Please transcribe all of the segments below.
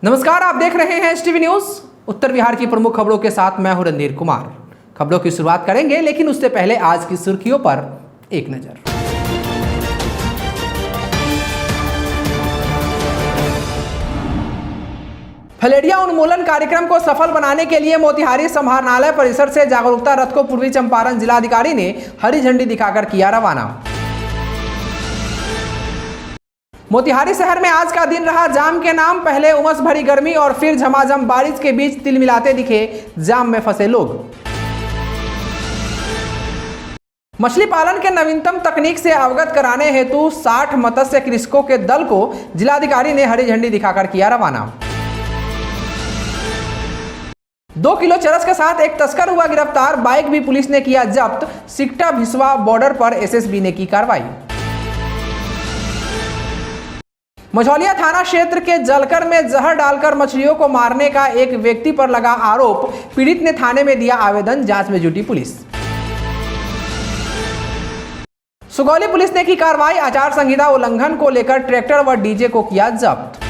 नमस्कार, आप देख रहे हैं एसटीवी न्यूज। उत्तर बिहार की प्रमुख खबरों के साथ मैं हूं रणधीर कुमार। खबरों की शुरुआत करेंगे, लेकिन उससे पहले आज की सुर्खियों पर एक नजर। फलेरिया उन्मूलन कार्यक्रम को सफल बनाने के लिए मोतिहारी समाहरणालय परिसर से जागरूकता रथ को पूर्वी चंपारण जिलाधिकारी ने हरी झंडी दिखाकर किया रवाना। मोतिहारी शहर में आज का दिन रहा जाम के नाम। पहले उमस भरी गर्मी और फिर झमाझम बारिश के बीच तिलमिलाते दिखे जाम में फंसे लोग। मछली पालन के नवीनतम तकनीक से अवगत कराने हेतु 60 मत्स्य कृषकों के दल को जिलाधिकारी ने हरी झंडी दिखाकर किया रवाना। 2 किलो चरस के साथ एक तस्कर हुआ गिरफ्तार। बाइक भी पुलिस ने किया जब्त। सिकटा भिसवा बॉर्डर पर एसएसबी ने की कार्रवाई। मझौलिया थाना क्षेत्र के जलकर में जहर डालकर मछलियों को मारने का एक व्यक्ति पर लगा आरोप। पीड़ित ने थाने में दिया आवेदन। जांच में जुटी पुलिस। सुगौली पुलिस ने की कार्रवाई। आचार संहिता उल्लंघन को लेकर ट्रैक्टर व डीजे को किया जब्त।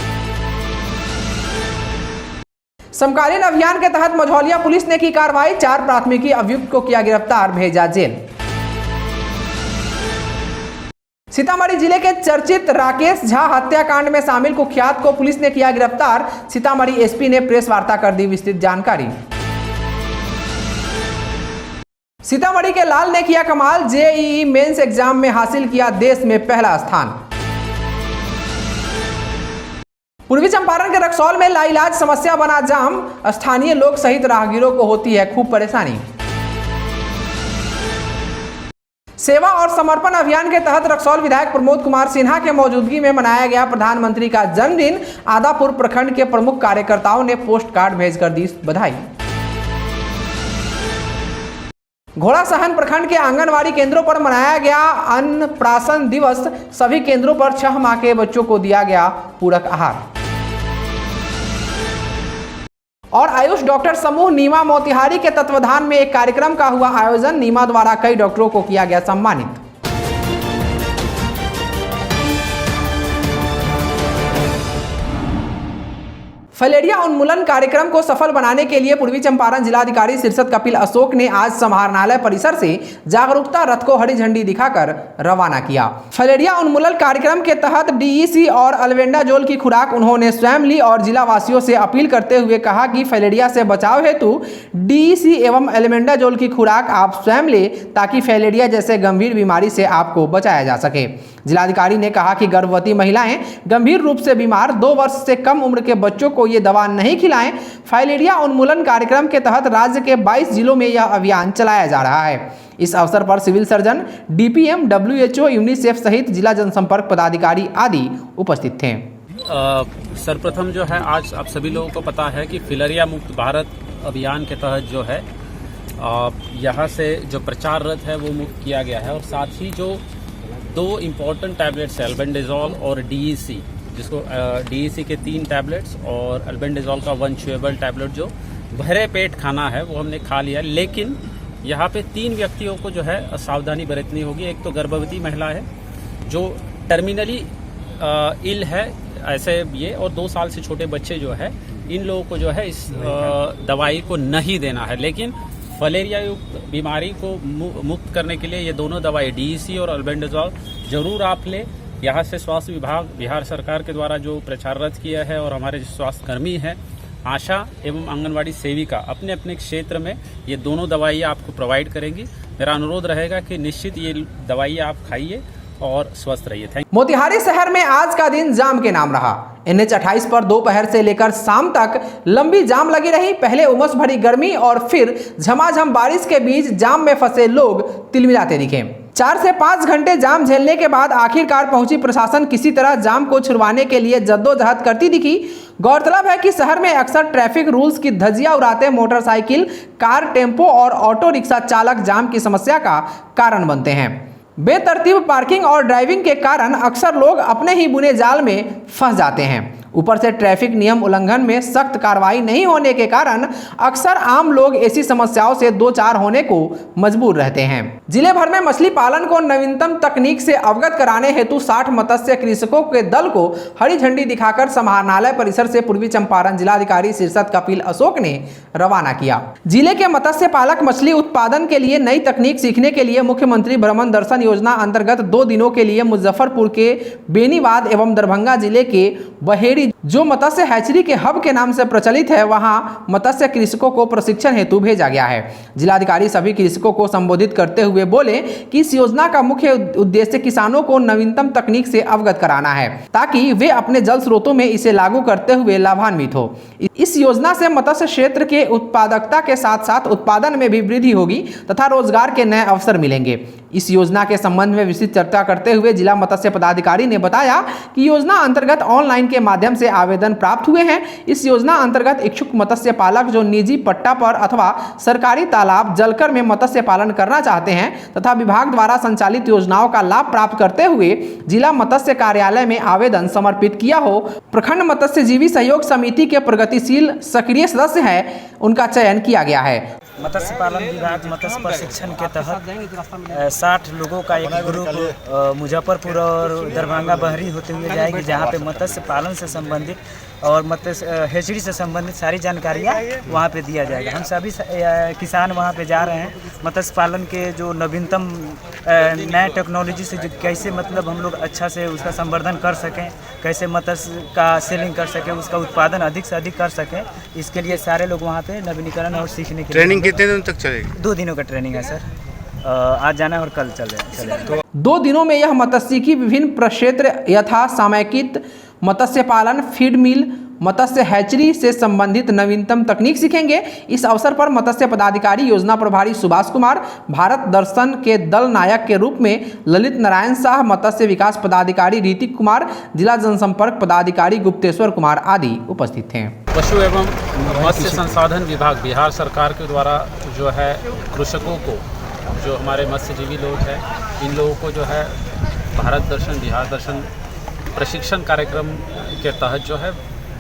समकालीन अभियान के तहत मझौलिया पुलिस ने की कार्रवाई। 4 प्राथमिकी अभियुक्त को किया गिरफ्तार, भेजा जेल। सीतामढ़ी जिले के चर्चित राकेश झा हत्याकांड में शामिल कुख्यात को पुलिस ने किया गिरफ्तार। सीतामढ़ी एसपी ने प्रेस वार्ता कर दी विस्तृत जानकारी। सीतामढ़ी के लाल ने किया कमाल। जेईई मेंस एग्जाम में हासिल किया देश में पहला स्थान। पूर्वी चंपारण के रक्सौल में लाइलाज समस्या बना जाम। स्थानीय लोग सहित राहगीरों को होती है खूब परेशानी। सेवा और समर्पण अभियान के तहत रक्सौल विधायक प्रमोद कुमार सिन्हा के मौजूदगी में मनाया गया प्रधानमंत्री का जन्मदिन। आदापुर प्रखंड के प्रमुख कार्यकर्ताओं ने पोस्ट कार्ड भेजकर दी बधाई। घोड़ासहन प्रखंड के आंगनवाड़ी केंद्रों पर मनाया गया अन्नप्राशन दिवस। सभी केंद्रों पर 6 माह के बच्चों को दिया गया पूरक आहार। और आयुष डॉक्टर समूह नीमा मोतिहारी के तत्वाधान में एक कार्यक्रम का हुआ आयोजन। नीमा द्वारा कई डॉक्टरों को किया गया सम्मानित। फलेरिया उन्मूलन कार्यक्रम को सफल बनाने के लिए पूर्वी चंपारण जिलाधिकारी शीर्षत कपिल अशोक ने आज समाहरणालय परिसर से जागरूकता रथ को हरी झंडी दिखाकर रवाना किया। फलेरिया उन्मूलन कार्यक्रम के तहत डीईसी और अल्बेंडाजोल की खुराक उन्होंने स्वयं ली और जिलावासियों से अपील करते हुए कहा कि फलेरिया से बचाव हेतु डीईसी एवं अल्बेंडाजोल की खुराक आप स्वयं ले ताकि फलेरिया जैसे गंभीर बीमारी से आपको बचाया जा सके। जिलाधिकारी ने कहा कि गर्भवती महिलाएं, गंभीर रूप से बीमार, 2 वर्ष से कम उम्र के बच्चों को ये दवा नहीं खिलाएं। फाइलेरिया उन्मूलन कार्यक्रम के तहत राज्य के 22 जिलों में यह अभियान चलाया जा रहा है। इस अवसर पर civil surgeon, DPM, WHO, UNICEF सहित जिला जनसंपर्क पदाधिकारी आदि उपस्थित थे। सर्वप्रथम जो है, आज आप सभी लोगों को पता है कि फिलेरिया मुक्त भारत अभियान के तहत जो है यहाँ से जो प्रचार रथ है वो मुक्त किया गया है। और साथ ही जो 2 इम्पॉर्टेंट टैबलेट्स है, अल्बेंडाजोल और डीईसी, जिसको डीईसी के 3 टैबलेट्स और अल्बेंडाजोल का 1 च्यूएबल टैबलेट जो भरे पेट खाना है वो हमने खा लिया। लेकिन यहाँ पे 3 व्यक्तियों को जो है सावधानी बरतनी होगी। एक तो गर्भवती महिला है जो टर्मिनली इल है ऐसे ये, और 2 साल से छोटे बच्चे जो है, इन लोगों को जो है इस दवाई को नहीं देना है। लेकिन फलेरिया युक्त बीमारी को मुक्त करने के लिए ये दोनों दवाई डीईसी और अल्बेंडाजोल जरूर आप लें। यहाँ से स्वास्थ्य विभाग बिहार सरकार के द्वारा जो प्रचार रथ किया है और हमारे जो स्वास्थ्य कर्मी हैं, आशा एवं आंगनवाड़ी सेविका अपने अपने क्षेत्र में ये दोनों दवाइयाँ आपको प्रोवाइड करेंगी। मेरा अनुरोध रहेगा कि निश्चित ये दवाइयाँ आप खाइए और स्वस्थ रहिए। Thank you. मोतिहारी शहर में आज का दिन जाम के नाम रहा। NH 28 पर दोपहर से लेकर शाम तक लंबी जाम लगी रही। पहले उमस भरी गर्मी और फिर झमाझम बारिश के बीच जाम में फंसे लोग तिलमिलाते दिखे। 4 से 5 घंटे जाम झेलने के बाद आखिरकार पहुंची प्रशासन किसी तरह जाम को छुड़वाने के लिए जद्दोजहद करती दिखी। गौरतलब है कि शहर में अक्सर ट्रैफिक रूल्स की धज्जियां उड़ाते मोटरसाइकिल, कार, टेम्पो और ऑटो रिक्शा चालक जाम की समस्या का कारण बनते हैं। बेतरतीब पार्किंग और ड्राइविंग के कारण अक्सर लोग अपने ही बुने जाल में फंस जाते हैं। ऊपर से ट्रैफिक नियम उल्लंघन में सख्त कार्रवाई नहीं होने के कारण अक्सर आम लोग ऐसी समस्याओं से दो चार होने को मजबूर रहते हैं। जिले भर में मछली पालन को नवीनतम तकनीक से अवगत कराने हेतु 60 मत्स्य कृषकों के दल को हरी झंडी दिखाकर समाहरणालय परिसर से पूर्वी चंपारण जिलाधिकारी शीर्षत कपिल अशोक ने रवाना किया। जिले के मत्स्य पालक मछली उत्पादन के लिए नई तकनीक सीखने के लिए मुख्यमंत्री भ्रमण दर्शन योजना अंतर्गत 2 दिनों के लिए मुजफ्फरपुर के बेनीबाद एवं दरभंगा जिले के बहेड़ी, जो मत्स्य हैचरी के हब के नाम से प्रचलित है, वहां मत्स्य कृषकों को प्रशिक्षण हेतु भेजा गया है। जिलाधिकारी सभी कृषकों को संबोधित करते हुए बोले कि इस योजना का मुख्य उद्देश्य किसानों को नवीनतम तकनीक से अवगत कराना है ताकि वे अपने जल स्रोतों में इसे लागू करते हुए लाभान्वित हो। इस योजना से मत्स्य क्षेत्र के उत्पादकता के साथ साथ उत्पादन में भी वृद्धि होगी तथा रोजगार के नए अवसर मिलेंगे। इस योजना के संबंध में विस्तृत चर्चा करते हुए जिला मत्स्य पदाधिकारी ने बताया कि योजना अंतर्गत ऑनलाइन के माध्यम से आवेदन प्राप्त हुए हैं। इस योजना अंतर्गत इच्छुक मत्स्य पालक जो निजी पट्टा पर अथवा सरकारी तालाब जलकर में मत्स्य पालन करना चाहते हैं तथा विभाग द्वारा संचालित योजनाओं का लाभ प्राप्त करते हुए जिला मत्स्य कार्यालय में आवेदन समर्पित किया हो, प्रखंड मत्स्यजीवी सहयोग समिति के प्रगतिशील सक्रिय सदस्य हैं, उनका चयन किया गया है। मत्स्य पालन विभाग मत्स्य प्रशिक्षण के तहत 60 लोगों का एक ग्रुप मुजफ्फरपुर और दरभंगा बहरी होते हुए जाएगी, जहां पे मत्स्य पालन से संबंधित और मत्स्य हैचरी से संबंधित सारी जानकारियां वहां पे दिया जाएगा। हम सभी किसान वहां पे जा रहे हैं। मत्स्य पालन के जो नवीनतम नए टेक्नोलॉजी से जो कैसे मतलब हम लोग अच्छा से उसका संवर्धन कर सकें, कैसे मत्स्य का सेलिंग कर सकें, उसका उत्पादन अधिक से अधिक कर सकें, इसके लिए सारे लोग वहाँ पे नवीनीकरण और सीखने के ट्रेनिंग कितने दिन तक चलेगी? 2 दिनों का ट्रेनिंग है सर। आज जाना और कल चले। 2 दिनों में यह मत्स्य की विभिन्न प्रक्षेत्र यथा सामयिक मत्स्य पालन, फीड मिल, मत्स्य हैचरी से संबंधित नवीनतम तकनीक सीखेंगे। इस अवसर पर मत्स्य पदाधिकारी योजना प्रभारी सुभाष कुमार, भारत दर्शन के दल नायक के रूप में ललित नारायण शाह, मत्स्य विकास पदाधिकारी ऋतिक कुमार, जिला जनसंपर्क पदाधिकारी गुप्तेश्वर कुमार आदि उपस्थित थे। पशु एवं मत्स्य संसाधन विभाग बिहार सरकार के द्वारा जो है कृषकों को, जो हमारे मत्स्यजीवी लोग हैं, इन लोगों को जो है भारत दर्शन, बिहार दर्शन प्रशिक्षण कार्यक्रम के तहत जो है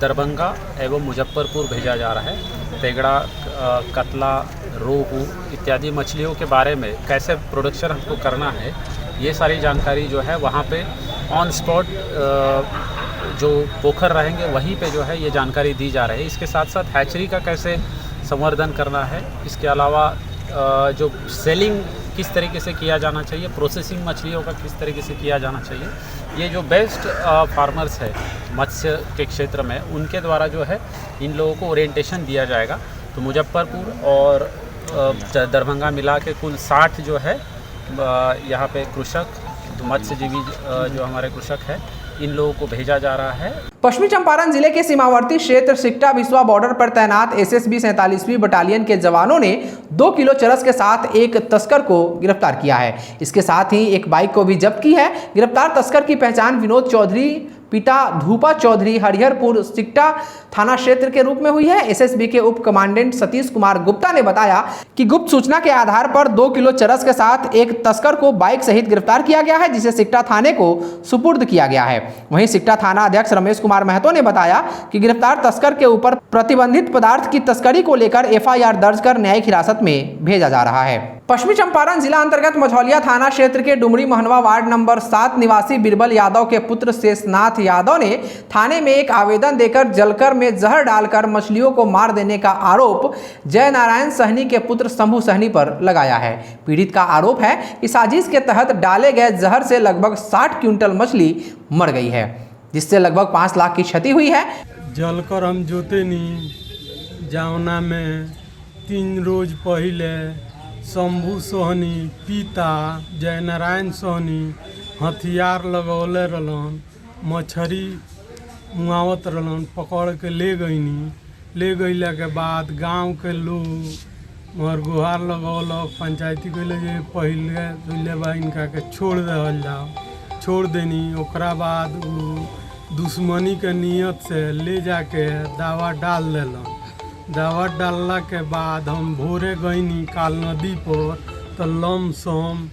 दरभंगा एवं मुजफ्फरपुर भेजा जा रहा है। तेगड़ा, कतला, रोहू इत्यादि मछलियों के बारे में कैसे प्रोडक्शन हमको करना है, ये सारी जानकारी जो है वहाँ पे ऑन स्पॉट जो पोखर रहेंगे वहीं पे जो है ये जानकारी दी जा रही है। इसके साथ साथ हैचरी का कैसे संवर्धन करना है, इसके अलावा जो सेलिंग किस तरीके से किया जाना चाहिए, प्रोसेसिंग मछलियों का किस तरीके से किया जाना चाहिए, ये जो बेस्ट फार्मर्स है मत्स्य के क्षेत्र में, उनके द्वारा जो है इन लोगों को ओरिएंटेशन दिया जाएगा। तो मुजफ्फरपुर और दरभंगा मिला के कुल 60 जो है यहाँ पे कृषक, मत्स्यजीवी जो हमारे कृषक है, इन लोगों को भेजा जा रहा है। पश्चिमी चंपारण जिले के सीमावर्ती क्षेत्र सिकटा बिस्वा बॉर्डर पर तैनात एसएसबी 47वीं बटालियन के जवानों ने 2 किलो चरस के साथ एक तस्कर को गिरफ्तार किया है। इसके साथ ही एक बाइक को भी जब्त की है। गिरफ्तार तस्कर की पहचान विनोद चौधरी पिता धूपा चौधरी हरिहरपुर सिकटा थाना क्षेत्र के रूप में हुई है। एसएसबी के उप कमांडेंट सतीश कुमार गुप्ता ने बताया कि गुप्त सूचना के आधार पर 2 किलो चरस के साथ एक तस्कर को बाइक सहित गिरफ्तार किया गया है, जिसे सिकटा थाने को सुपुर्द किया गया है। वहीं सिकटा थाना अध्यक्ष रमेश कुमार महतो ने बताया कि गिरफ्तार तस्कर के ऊपर प्रतिबंधित पदार्थ की तस्करी को लेकर एफआईआर दर्ज कर न्यायिक हिरासत में भेजा जा रहा है। पश्चिमी चंपारण जिला अंतर्गत मझौलिया थाना क्षेत्र के डुमरी महनवा वार्ड नंबर 7 निवासी बिरबल यादव के पुत्र शेषनाथ यादव ने थाने में एक आवेदन देकर जलकर में जहर डालकर मछलियों को मार देने का आरोप जय नारायण सहनी के पुत्र शंभू सहनी पर लगाया है। पीड़ित का आरोप है कि साजिश के तहत डाले गए जहर से लगभग 60 क्विंटल मछली मर गई है, जिससे लगभग 5 लाख की क्षति हुई है। जलकर हम जोते नहीं जावना में 3 रोज पहले शंभू सोहनी पिता जय नारायण सोहनी हथियार लगौले रहलन, मछली मुआवत रहलन, पकड़ के ले गईनी। ले गईला के बाद गांव के लोग मर गुहार लगौलक, पंचायती कैले जे पहले बा इनका के छोड़ देवल जाओ, छोड़ देनी। ओकरा बाद दुश्मनी के नियत से ले जाके दावा डाल देलन। दावा डालला के बाद हम भोरे गईनी काल नदी पर, तो लमसम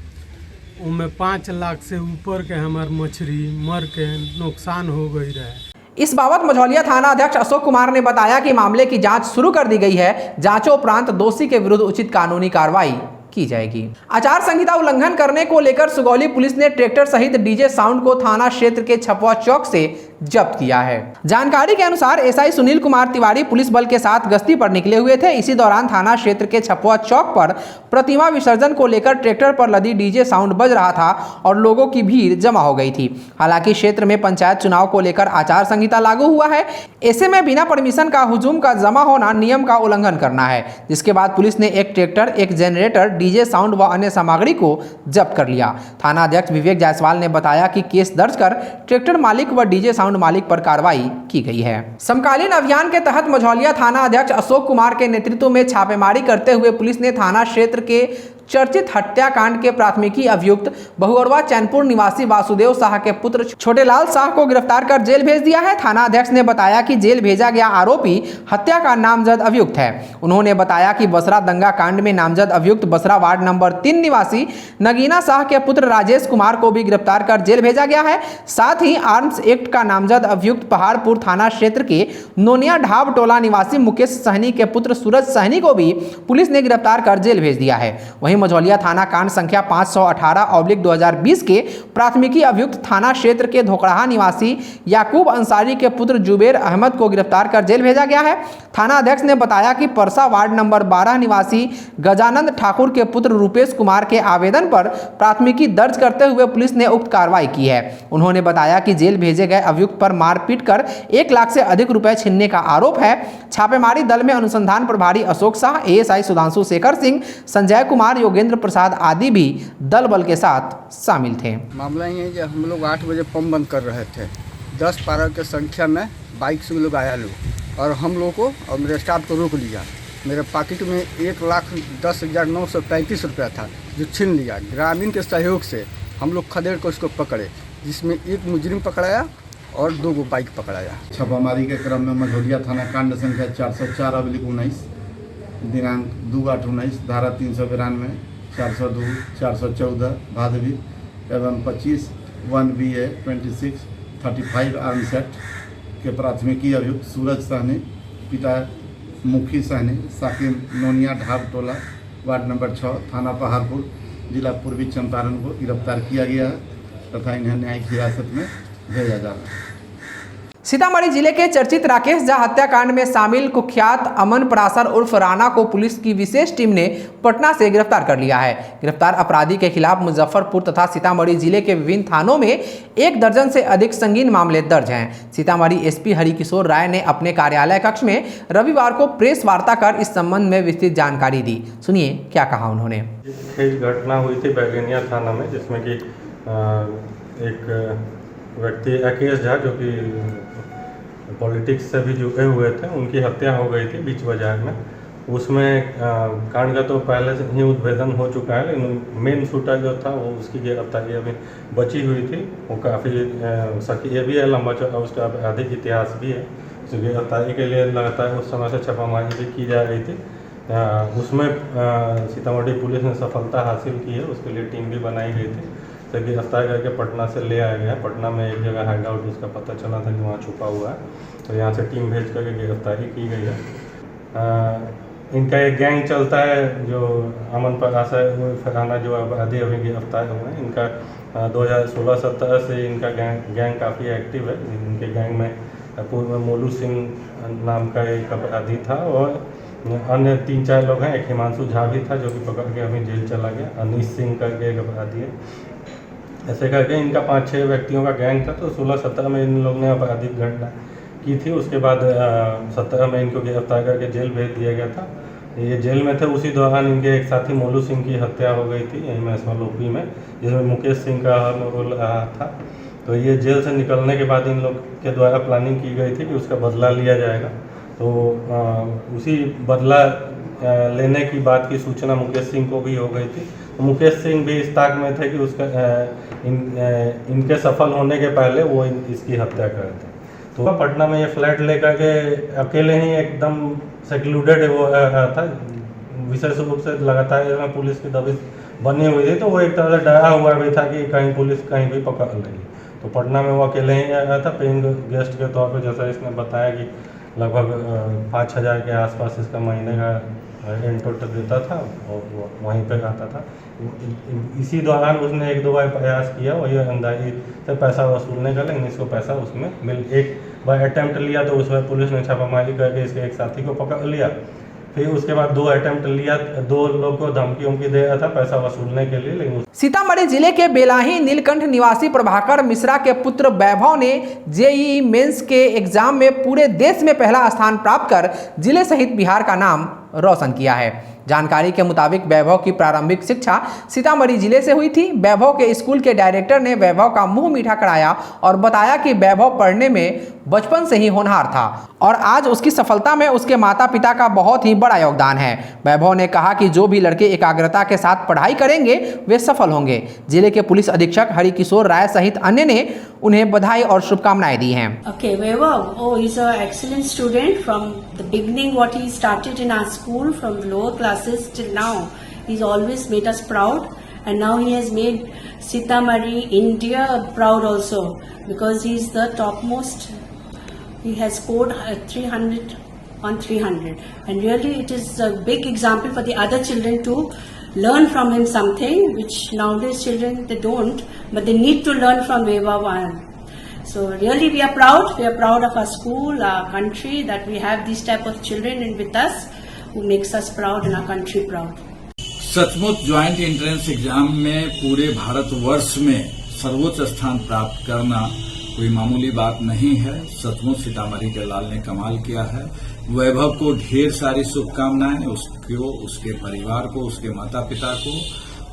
उनमें 5 लाख से ऊपर के हमार मछली मर के नुकसान हो गई रहे। इस बाबत मझौलिया थाना अध्यक्ष अशोक कुमार ने बताया कि मामले की जांच शुरू कर दी गई है। जांचों उपरांत दोषी के विरुद्ध उचित कानूनी कार्रवाई की जाएगी। आचार संहिता उल्लंघन करने को लेकर सुगौली पुलिस ने ट्रैक्टर सहित डीजे साउंड को थाना क्षेत्र के छपवा चौक से जब्त किया है। जानकारी के अनुसार एसआई सुनील कुमार तिवारी पुलिस बल के साथ गश्ती पर निकले हुए थे। इसी दौरान थाना क्षेत्र के छपवा चौक पर प्रतिमा विसर्जन को लेकर ट्रैक्टर पर लदी डीजे साउंड बज रहा था और लोगों की भीड़ जमा हो गई थी। हालांकि क्षेत्र में पंचायत चुनाव को लेकर आचार संहिता लागू हुआ है। ऐसे में बिना परमिशन का हुजूम का जमा होना नियम का उल्लंघन करना है। जिसके बाद पुलिस ने एक ट्रैक्टर, एक जनरेटर, डीजे साउंड व अन्य सामग्री को जब्त कर लिया। थाना अध्यक्ष विवेक जायसवाल ने बताया कि केस दर्ज कर ट्रैक्टर मालिक व डीजे साउंड मालिक पर कार्रवाई की गई है। समकालीन अभियान के तहत मझौलिया थाना अध्यक्ष अशोक कुमार के नेतृत्व में छापेमारी करते हुए पुलिस ने थाना क्षेत्र के चर्चित हत्याकांड के प्राथमिकी अभियुक्त बहुअरवा चैनपुर निवासी वासुदेव शाह के पुत्र छोटेलाल शाह को गिरफ्तार कर जेल भेज दिया है। थाना अध्यक्ष ने बताया कि जेल भेजा गया आरोपी हत्या का नामजद अभियुक्त है। उन्होंने बताया कि बसरा दंगा कांड में नामजद अभियुक्त बसरा वार्ड नंबर 3 निवासी नगीना शाह के पुत्र राजेश कुमार को भी गिरफ्तार कर जेल भेजा गया है। साथ ही आर्म्स एक्ट का नामजद अभियुक्त पहाड़पुर थाना क्षेत्र के नोनिया ढाब टोला निवासी मुकेश सहनी के पुत्र सूरज सहनी को भी पुलिस ने गिरफ्तार कर जेल भेज दिया है। वहीं मझौलिया थाना कांड संख्या 518/2020 के प्राथमिकी अभियुक्त थाना क्षेत्र के धोकड़ाहा निवासी याकूब अंसारी के पुत्र जुबेर अहमद को गिरफ्तार कर जेल भेजा गया है। थाना अध्यक्ष ने बताया कि परसा वार्ड नंबर 12 निवासी गजानंद ठाकुर के पुत्र रूपेश कुमार के आवेदन पर प्राथमिकी दर्ज करते हुए पुलिस ने उक्त कार्रवाई की है। उन्होंने बताया कि जेल भेजे गए अभियुक्त पर मारपीट कर 1 लाख से अधिक रुपए छीनने का आरोप है। छापेमारी दल में अनुसंधान प्रभारी अशोक शाह, एएसआई सुधांशु शेखर सिंह, संजय कुमार, योगेंद्र प्रसाद आदि भी दल बल के साथ शामिल थे। मामला ये है कि हम लोग 8 बजे पंप बंद कर रहे थे। 10-12 की संख्या में बाइक से लोग आया लोग और हम लोग को और मेरे स्टाफ को रोक लिया। मेरे पॉकेट में 1,10,935 रुपया था जो छीन लिया। ग्रामीण के सहयोग से हम लोग खदेड़ को उसको पकड़े, जिसमें एक मुजरिम पकड़ाया और 2 बाइक पकड़ाया। छापामारी के क्रम में मझौलिया थाना कांड संख्या 404/19 दिनांक 2/8/19 धारा 392, 402, 414 भादवी एवं 25(1)BA 2635 आर्म्स एक्ट के प्राथमिकी अभियुक्त सूरज सहनी पिता मुखी सहनी साकिम नोनिया ढाब टोला वार्ड नंबर 6 थाना पहाड़पुर जिला पूर्वी चंपारण को गिरफ्तार किया गया है तथा इन्हें न्यायिक हिरासत में भेजा जा रहा है। सीतामढ़ी जिले के चर्चित राकेश झा हत्याकांड में शामिल कुख्यात अमन परासर उर्फ राणा को पुलिस की विशेष टीम ने पटना से गिरफ्तार कर लिया है। गिरफ्तार अपराधी के खिलाफ मुजफ्फरपुर तथा सीतामढ़ी जिले के विभिन्न थानों में 1 दर्जन से अधिक संगीन मामले दर्ज हैं। सीतामढ़ी एसपी हरिकिशोर राय ने अपने कार्यालय कक्ष में रविवार को प्रेस वार्ता कर इस संबंध में विस्तृत जानकारी दी। सुनिए क्या कहा उन्होंने। एक घटना हुई थी बैगनिया थाना में, जिसमें कि एक व्यक्ति राकेश झा जो कि पॉलिटिक्स से भी जुड़े हुए थे, उनकी हत्या हो गई थी बीच बाजार में। उसमें कांड का तो पहले से ही उद्भेदन हो चुका है, लेकिन मेन शूटर जो था वो उसकी गिरफ्तारी अभी बची हुई थी। वो काफ़ी सक्रिय भी है, लंबा चौड़ा उसका अधिक इतिहास भी है। उसकी गिरफ्तारी के लिए लगातार उस समय से छापामारी भी की जा रही थी। उसमें सीतामढ़ी पुलिस ने सफलता हासिल की है। उसके लिए टीम भी बनाई गई थी। तो गिरफ्तार करके पटना से ले आया गया। पटना में एक जगह हाइड आउट उसका पता चला था कि वहाँ छुपा हुआ है, तो यहाँ से टीम भेज करके गिरफ्तारी की गई है। इनका एक गैंग चलता है जो अमन परासर फरहाना जो अपराधी अभी गिरफ्तार हुए हैं। इनका 2016-17 से इनका गैंग काफ़ी एक्टिव है। इनके गैंग में पूर्व में मोलू सिंह नाम का एक अपराधी था और अन्य 3-4 लोग हैं। एक हिमांशु झा भी था जो कि पकड़ के अभी जेल चला गया। अनीश सिंह करके एक अपराधी है। ऐसे करके इनका 5-6 व्यक्तियों का गैंग था। तो 16-17 में इन लोग ने आपराधिक घटना की थी। उसके बाद 17 में इनको गिरफ्तार करके जेल भेज दिया गया था। ये जेल में थे, उसी दौरान इनके एक साथी मोलू सिंह की हत्या हो गई थी यहीं में लोपी में, जिसमें मुकेश सिंह का रोल रहा था। तो ये जेल से निकलने के बाद इन लोग के द्वारा प्लानिंग की गई थी कि उसका बदला लिया जाएगा। तो उसी बदला लेने की बात की सूचना मुकेश सिंह को भी हो गई थी। तो मुकेश सिंह भी इस ताक में थे कि उसका इनके सफल होने के पहले वो इसकी हत्या कर दें। तो पटना में ये फ्लैट लेकर के अकेले ही एकदम सेक्लूडेड वो था। विशेष रूप से लगातार इसमें पुलिस की दबिश बनी हुई थी। तो वो एक तरह से डरा हुआ भी था कि कहीं पुलिस कहीं भी पकड़ लेगी। तो पटना में वो अकेले ही आया था पेइंग गेस्ट के तौर पे, जैसा इसने बताया कि लगभग 5,000 के आसपास इसका महीने का इंटोट देता था और वहीं पे आता था। इसी दौरान उसने 1-2 बार प्रयास किया वही अंदाजी से पैसा वसूलने का, लेकिन इसको पैसा उसमें एक बार अटैम्प्ट लिया तो उसमें पुलिस ने छापामारी करके इसके एक साथी को पकड़ लिया। फिर उसके बाद 2 अटेम्प्ट लिया, 2 लोग को धमकी दे रहा था पैसा वसूलने के लिए, लेकिन सीतामढ़ी जिले के बेलाही नीलकंठ निवासी प्रभाकर मिश्रा के पुत्र वैभव ने जेईई मेंस के एग्जाम में पूरे देश में पहला स्थान प्राप्त कर जिले सहित बिहार का नाम रोशन किया है। जानकारी के मुताबिक वैभव की प्रारंभिक शिक्षा सीतामढ़ी जिले से हुई थी। वैभव के स्कूल के डायरेक्टर ने वैभव का मुंह मीठा कराया और बताया कि वैभव पढ़ने में बचपन से ही होनहार था और आज उसकी सफलता में उसके माता पिता का बहुत ही बड़ा योगदान है। वैभव ने कहा कि जो भी लड़के एकाग्रता के साथ पढ़ाई करेंगे वे सफल होंगे। जिले के पुलिस अधीक्षक हरिकिशोर राय सहित अन्य ने उन्हें बधाई और शुभकामनाएं दी हैं। Okay, Vaibhav, he's an excellent student from the beginning. What he started in our school from the lower classes till now, he's always made us proud, and now he has made Sitamarhi, India proud also because he's the topmost. He has scored 300 on 300, and really it is a big example for the other children to learn from him something which nowadays children they don't, but they need to learn from Vaibhav. So really we are proud. We are proud of our school, our country, that we have these type of children in with us who makes us proud and our country proud. सचमुच joint entrance exam में पूरे भारतवर्ष में सर्वोच्च स्थान प्राप्त करना कोई मामूली बात नहीं है। सचमुच सीतामढ़ी के लाल ने कमाल किया है। वैभव को ढेर सारी शुभकामनाएं, उसको, उसके परिवार को, उसके माता पिता को,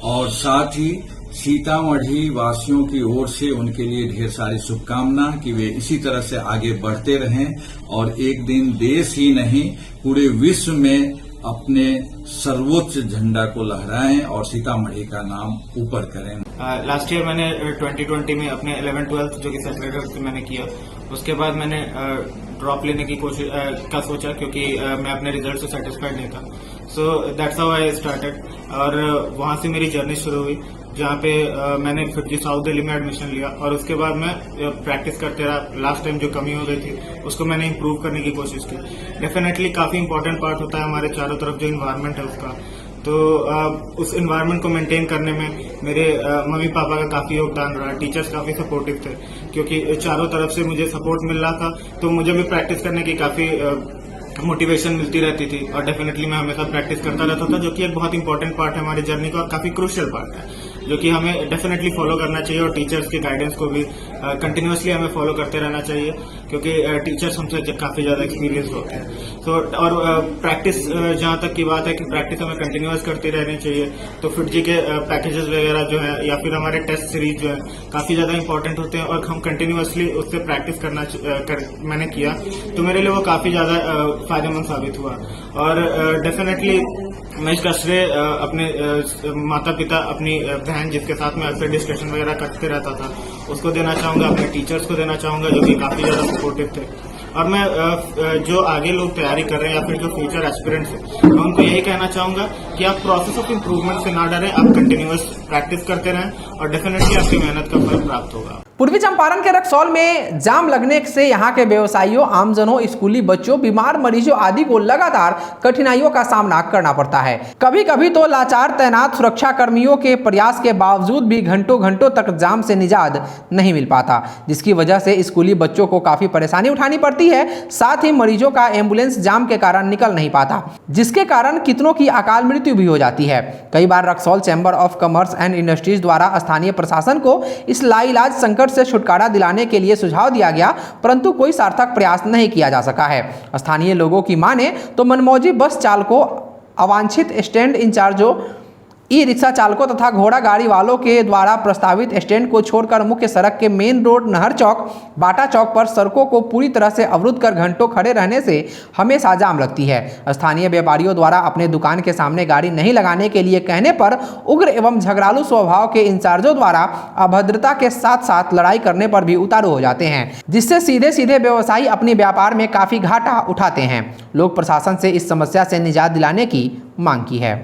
और साथ ही सीतामढ़ी वासियों की ओर से उनके लिए ढेर सारी शुभकामना कि वे इसी तरह से आगे बढ़ते रहें और एक दिन देश ही नहीं पूरे विश्व में अपने सर्वोच्च झंडा को लहराएं और सीतामढ़ी का नाम ऊपर करें। लास्ट ईयर मैंने 2020 में अपने 11th-12th जो कि सेपरेट मैंने किया, उसके बाद मैंने ड्रॉप लेने की कोशिश का सोचा क्योंकि मैं अपने रिजल्ट से सेटिस्फाइड नहीं था। So that's how I started और वहां से मेरी जर्नी शुरू हुई जहाँ पे मैंने फिर साउथ दिल्ली में एडमिशन लिया और उसके बाद मैं प्रैक्टिस करते रहा। लास्ट टाइम जो कमी हो गई थी उसको मैंने इम्प्रूव करने की कोशिश की। डेफिनेटली काफी इंपॉर्टेंट पार्ट होता है हमारे चारों तरफ जो इन्वायरमेंट है उसका, तो उस इन्वायरमेंट को मेंटेन करने में मेरे मम्मी पापा का काफी योगदान रहा। टीचर्स काफी सपोर्टिव थे क्योंकि चारों तरफ से मुझे सपोर्ट मिल रहा था, तो मुझे भी प्रैक्टिस करने की काफी मोटिवेशन मिलती रहती थी और डेफिनेटली मैं हमेशा प्रैक्टिस करता रहता था, जो कि एक बहुत इंपॉर्टेंट पार्ट है हमारी जर्नी का और काफी क्रूशियल पार्ट है जो कि हमें डेफिनेटली फॉलो करना चाहिए और टीचर्स के गाइडेंस को भी कंटिन्यूअसली हमें फॉलो करते रहना चाहिए क्योंकि टीचर्स हमसे काफी ज्यादा एक्सपीरियंस होते हैं। तो और प्रैक्टिस जहां तक की बात है कि प्रैक्टिस हमें कंटिन्यूअस करती रहनी चाहिए, तो फिटजी के पैकेजेस वगैरह जो है या फिर हमारे टेस्ट सीरीज जो है काफी ज्यादा इंपॉर्टेंट होते हैं और हम कंटिन्यूअसली उससे प्रैक्टिस मैंने किया तो मेरे लिए वो काफी ज्यादा फायदेमंद साबित हुआ। और डेफिनेटली मैं इसका श्रेय अपने माता पिता, अपनी बहन जिसके साथ में अक्सर डिस्कशन वगैरह करते रहता था उसको देना चाहूंगा, अपने टीचर्स को देना चाहूंगा जो कि काफी ज्यादा सपोर्टिव थे। और मैं जो आगे लोग तैयारी कर रहे हैं या फिर जो फ्यूचर एस्पिरेंट्स हैं मैं उनको यही कहना चाहूंगा कि आप प्रोसेस ऑफ इम्प्रूवमेंट से ना डरें, आप कंटिन्यूअस प्रैक्टिस करते रहें और डेफिनेटली आपकी मेहनत का फल प्राप्त होगा। पूर्वी चंपारण के रक्सौल में जाम लगने से यहाँ के व्यवसायियों, आमजनों, स्कूली बच्चों, बीमार मरीजों आदि को लगातार कठिनाइयों का सामना करना पड़ता है। कभी कभी तो लाचार तैनात सुरक्षा कर्मियों के प्रयास के बावजूद भी घंटों घंटों तक जाम से निजात नहीं मिल पाता, जिसकी वजह से स्कूली बच्चों को काफी परेशानी उठानी पड़ती है। साथ ही मरीजों का एम्बुलेंस जाम के कारण निकल नहीं पाता, जिसके कारण कितनों की अकाल मृत्यु भी हो जाती है। कई बार Raxaul chamber of commerce and industries द्वारा स्थानीय प्रशासन को इस लाइलाज संकट से छुटकारा दिलाने के लिए सुझाव दिया गया, परंतु कोई सार्थक प्रयास नहीं किया जा सका है। स्थानीय लोगों की माने तो मनमौजी बस चालकों, अवांछित स्टैंड इंचार्जों, ई रिक्शा चालकों तथा घोड़ा गाड़ी वालों के द्वारा प्रस्तावित स्टैंड को छोड़कर मुख्य सड़क के मेन रोड नहर चौक, बाटा चौक पर सड़कों को पूरी तरह से अवरुद्ध कर घंटों खड़े रहने से हमेशा जाम लगती है। स्थानीय व्यापारियों द्वारा अपने दुकान के सामने गाड़ी नहीं लगाने के लिए कहने पर उग्र एवं झगड़ालू स्वभाव के इंचार्जों द्वारा अभद्रता के साथ साथ लड़ाई करने पर भी उतारू हो जाते हैं, जिससे सीधे सीधे व्यवसायी अपने व्यापार में काफी घाटा उठाते हैं। लोग प्रशासन से इस समस्या से निजात दिलाने की मांग की है।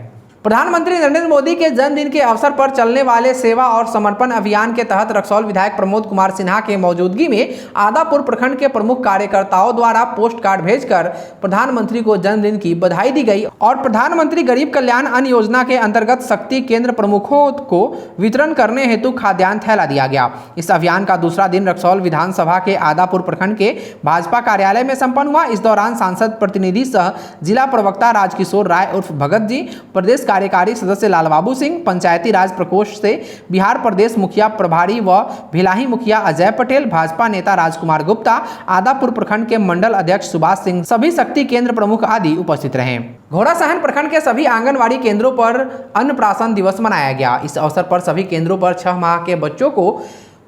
प्रधानमंत्री नरेंद्र मोदी के जन्मदिन के अवसर पर चलने वाले सेवा और समर्पण अभियान के तहत रक्सौल विधायक प्रमोद कुमार सिन्हा के मौजूदगी में आदापुर प्रखंड के प्रमुख कार्यकर्ताओं द्वारा पोस्ट कार्ड भेजकर प्रधानमंत्री को जन्मदिन की बधाई दी गई और प्रधानमंत्री गरीब कल्याण अन्न योजना के अंतर्गत शक्ति केंद्र प्रमुखों को वितरण करने हेतु खाद्यान्न थैला दिया गया। इस अभियान का दूसरा दिन रक्सौल विधानसभा के आदापुर प्रखंड के भाजपा कार्यालय में संपन्न हुआ। इस दौरान सांसद प्रतिनिधि सह जिला प्रवक्ता राजकिशोर राय उर्फ भगत जी, प्रदेश कार्यकारी सदस्य लालबाबू सिंह, पंचायती राज प्रकोष्ठ से बिहार प्रदेश मुखिया प्रभारी व भिलाही मुखिया अजय पटेल, भाजपा नेता राजकुमार गुप्ता, आदापुर प्रखंड के मंडल अध्यक्ष सुभाष सिंह, सभी शक्ति केंद्र प्रमुख आदि उपस्थित रहे। घोड़ासहन प्रखंड के सभी आंगनवाड़ी केंद्रों पर अन्नप्राशन दिवस मनाया गया। इस अवसर पर सभी केंद्रों पर 6 माह के बच्चों को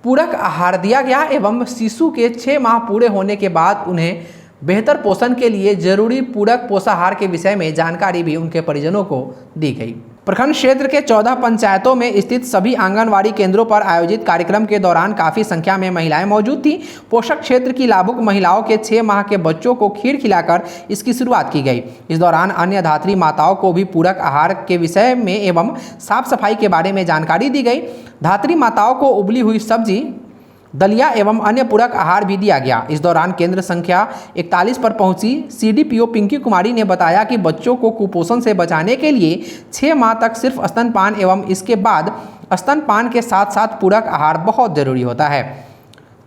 पूरक आहार दिया गया एवं शिशु के 6 माह पूरे होने के बाद उन्हें बेहतर पोषण के लिए जरूरी पूरक पोषाहार के विषय में जानकारी भी उनके परिजनों को दी गई। प्रखंड क्षेत्र के 14 पंचायतों में स्थित सभी आंगनवाड़ी केंद्रों पर आयोजित कार्यक्रम के दौरान काफी संख्या में महिलाएं मौजूद थीं। पोषक क्षेत्र की लाभुक महिलाओं के 6 माह के बच्चों को खीर खिलाकर इसकी शुरुआत की गई। इस दौरान अन्य धात्री माताओं को भी पूरक आहार के विषय में एवं साफ सफाई के बारे में जानकारी दी गई। धात्री माताओं को उबली हुई सब्जी, दलिया एवं अन्य पूरक आहार भी दिया गया। इस दौरान केंद्र संख्या 41 पर पहुंची सीडीपीओ पिंकी कुमारी ने बताया कि बच्चों को कुपोषण से बचाने के लिए 6 माह तक सिर्फ स्तनपान एवं इसके बाद स्तनपान के साथ साथ पूरक आहार बहुत जरूरी होता है।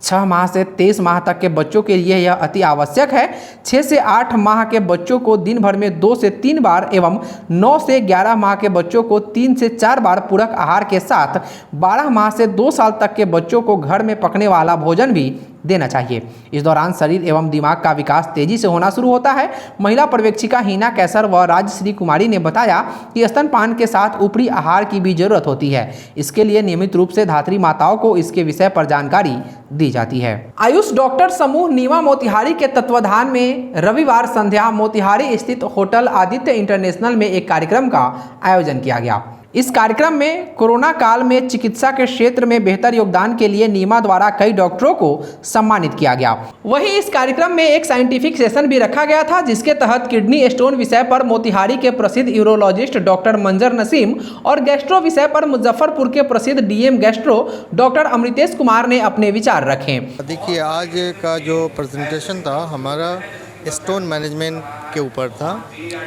6 माह से 23 माह तक के बच्चों के लिए यह अति आवश्यक है। 6 से 8 माह के बच्चों को दिन भर में 2 से 3 बार एवं 9 से 11 माह के बच्चों को 3 से 4 बार पूरक आहार के साथ 12 माह से 2 साल तक के बच्चों को घर में पकने वाला भोजन भी देना चाहिए। इस दौरान शरीर एवं दिमाग का विकास तेजी से होना शुरू होता है। महिला पर्यवेक्षिका हिना कैसर व राजश्री कुमारी ने बताया कि स्तनपान के साथ ऊपरी आहार की भी जरूरत होती है। इसके लिए नियमित रूप से धात्री माताओं को इसके विषय पर जानकारी दी जाती है। आयुष डॉक्टर समूह नीमा मोतिहारी के तत्वाधान में रविवार संध्या मोतिहारी स्थित होटल आदित्य इंटरनेशनल में एक कार्यक्रम का आयोजन किया गया। इस कार्यक्रम में कोरोना काल में चिकित्सा के क्षेत्र में बेहतर योगदान के लिए नीमा द्वारा कई डॉक्टरों को सम्मानित किया गया। वहीं इस कार्यक्रम में एक साइंटिफिक सेशन भी रखा गया था, जिसके तहत किडनी स्टोन विषय पर मोतिहारी के प्रसिद्ध यूरोलॉजिस्ट डॉक्टर मंजर नसीम और गैस्ट्रो विषय पर मुजफ्फरपुर के प्रसिद्ध DM gastro doctor Amritesh Kumar ने अपने विचार रखे। देखिए, आज का जो प्रेजेंटेशन था हमारा स्टोन मैनेजमेंट के ऊपर था,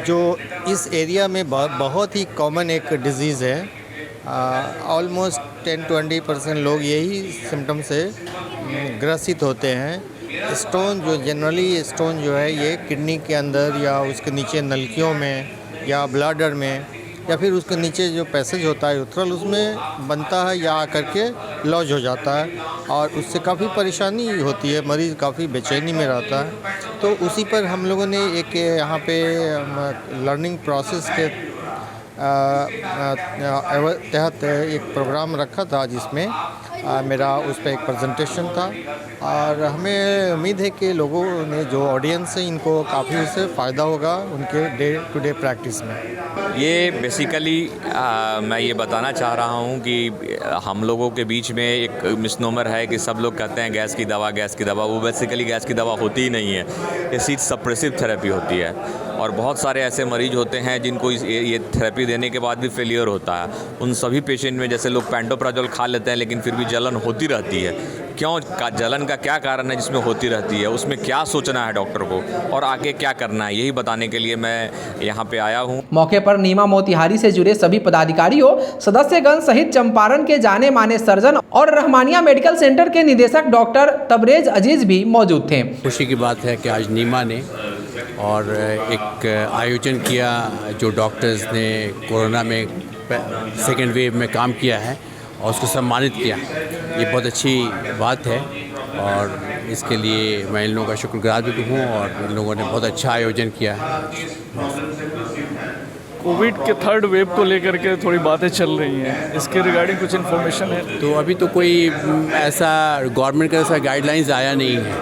जो इस एरिया में बहुत ही कॉमन एक डिज़ीज़ है। ऑलमोस्ट 10-20% लोग यही सिम्टम से ग्रसित होते हैं। स्टोन जो जनरली स्टोन जो है ये किडनी के अंदर या उसके नीचे नलकियों में या ब्लडर में या फिर उसके नीचे जो पैसेज होता है यूथ्रल, उसमें बनता है या आकर के लॉज हो जाता है और उससे काफ़ी परेशानी होती है, मरीज़ काफ़ी बेचैनी में रहता है। तो उसी पर हम लोगों ने एक यहाँ पे लर्निंग प्रोसेस के तहत एक प्रोग्राम रखा था, जिसमें मेरा उस पर एक प्रेजेंटेशन था और हमें उम्मीद है कि लोगों ने जो ऑडियंस है इनको काफ़ी उससे फ़ायदा होगा उनके डे टू डे प्रैक्टिस में। ये बेसिकली मैं ये बताना चाह रहा हूँ कि हम लोगों के बीच में एक मिसनोमर है कि सब लोग कहते हैं गैस की दवा, वो बेसिकली गैस की दवा होती ही नहीं है। ये सीट सप्रेसिव थेरेपी होती है और बहुत सारे ऐसे मरीज होते हैं जिनको ये थेरेपी देने के बाद भी फेलियर होता है। उन सभी पेशेंट में जैसे लोग पेंटोप्राजोल खा लेते हैं लेकिन फिर भी जलन होती रहती है। क्यों जलन का क्या कारण है जिसमें होती रहती है, उसमें क्या सोचना है डॉक्टर को और आगे क्या करना है, यही बताने के लिए मैं यहाँ पे आया हूँ। मौके पर नीमा मोतिहारी से जुड़े सभी पदाधिकारियों, सदस्यगण सहित चंपारण के जाने माने सर्जन और रहमानिया मेडिकल सेंटर के निदेशक डॉक्टर तबरेज अजीज भी मौजूद थे। खुशी की बात है कि आज नीमा ने और एक आयोजन किया जो डॉक्टर्स ने कोरोना में सेकेंड वेव में काम किया है और उसको सम्मानित किया। ये बहुत अच्छी बात है और इसके लिए मैं इन लोगों का शुक्रगुजार भी हूँ और इन लोगों ने बहुत अच्छा आयोजन किया है। कोविड के 3rd वेव को लेकर के थोड़ी बातें चल रही हैं, इसके रिगार्डिंग कुछ इन्फॉर्मेशन है? तो अभी तो कोई ऐसा गवर्नमेंट का ऐसा गाइडलाइंस आया नहीं है,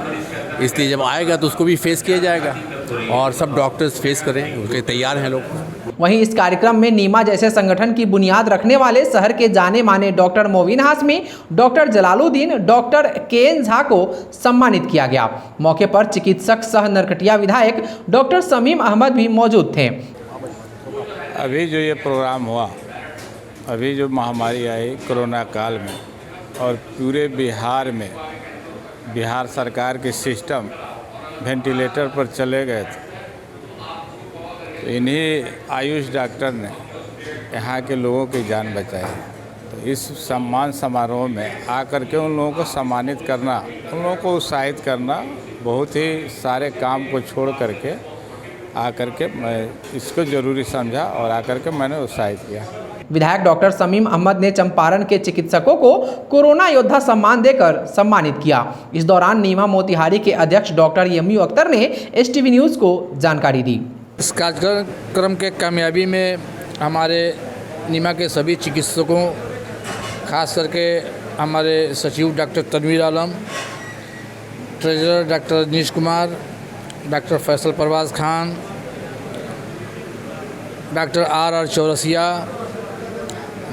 इसलिए जब आएगा तो उसको भी फेस किया जाएगा और सब डॉक्टर्स फेस करें, उसके तैयार हैं लोग। वहीं इस कार्यक्रम में नीमा जैसे संगठन की बुनियाद रखने वाले शहर के जाने माने doctor Movin Hashmi, doctor Jalaluddin, doctor के.एन. झा को सम्मानित किया गया। मौके पर चिकित्सक सह नरकटिया विधायक डॉक्टर शमीम अहमद भी मौजूद थे। अभी जो ये प्रोग्राम हुआ, अभी जो महामारी आई कोरोना काल में और पूरे बिहार में बिहार सरकार के सिस्टम वेंटिलेटर पर चले गए थे, तो इन्हीं आयुष डॉक्टर ने यहाँ के लोगों की जान बचाई। तो इस सम्मान समारोह में आकर के उन लोगों को सम्मानित करना, उन लोगों को उत्साहित करना, बहुत ही सारे काम को छोड़ करके आकर के मैं इसको ज़रूरी समझा और आकर के मैंने उत्साहित किया। विधायक डॉक्टर समीम अहमद ने चंपारण के चिकित्सकों को कोरोना योद्धा सम्मान देकर सम्मानित किया। इस दौरान नीमा मोतिहारी के अध्यक्ष डॉक्टर यमयू अख्तर ने STV न्यूज़ को जानकारी दी। इस कार्यक्रम के कामयाबी में हमारे नीमा के सभी चिकित्सकों, खास करके हमारे सचिव doctor Tanveer Alam, treasurer doctor Rajnish Kumar, doctor Faisal Parwaz Khan, doctor R Chaurasia,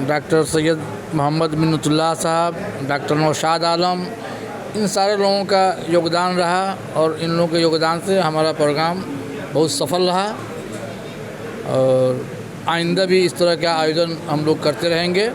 doctor Syed Mohammad Minnatullah sahab, doctor Naushad Alam, इन सारे लोगों का योगदान रहा और इन लोगों के योगदान से हमारा प्रोग्राम बहुत सफल रहा और आइंदा भी इस तरह का आयोजन हम लोग करते रहेंगे।